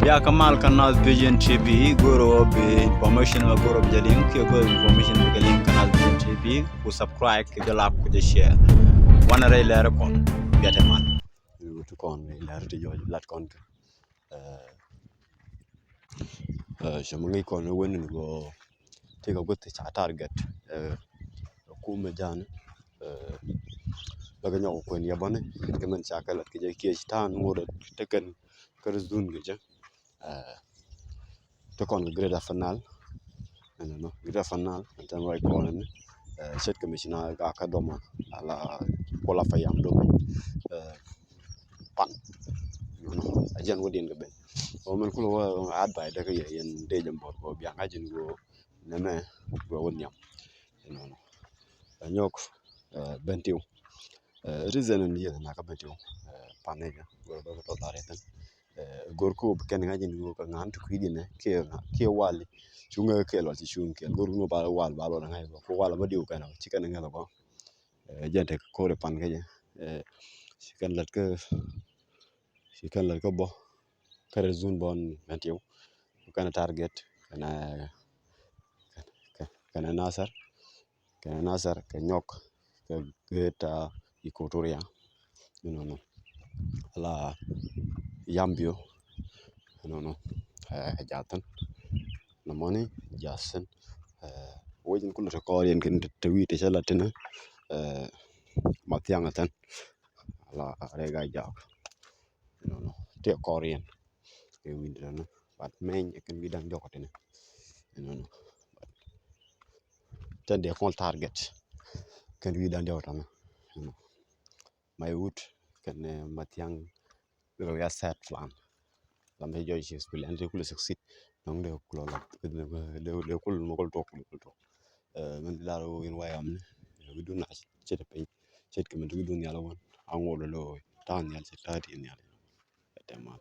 Ya Kamal Canal Vision TV goro be information ma goro be link ke go information be link Canal Vision TV ku subscribe ke la ku je share wana ray leer kon biate man to kon leer ti jo lat kon je mo ngi kon woni go te go gotte cha target ku me jan daga nyaw ko ni yabane ke man cha kala ke je ke tan ngoro te kan kar zun ge je te kon greda fanal no greda fanal tan way ko ne set commissioner ga ka doma ala kola fayam do pan no ajan wodin ga ben o man kulo advise daga yen de jam bor ko biya ngajin go neme go wonyam no nyok bentiu reason ni na ka bentiu panega go do to taretan gorko ken ngajin go ka ngan tu kidine ke wali chunga ke lo ti chung ke gor no ba wal ba lo ngai ko wala ma diu kana chikan ngala ko jante ko re pan ke chikan lat ko bo kare zun bon bentiu kana target kana nasar ke nyok ke geta ikotoria no la yambio no jatan na moni jasen wajin kullu to ko yen kin te wi te chalatina matianga tan la rega jak no te korean ke wi no but men ken wi dan jokotene no tan de kon target ken wi dan jokotana no my wood ken matiang lo ya set plan la me joy chi spil ande kullu succeed donc de kullu de kullu mo kol tok men daro in wayam ne du na cete pe cet ke men du ya la won angolo lo tan ya ci tati ya tema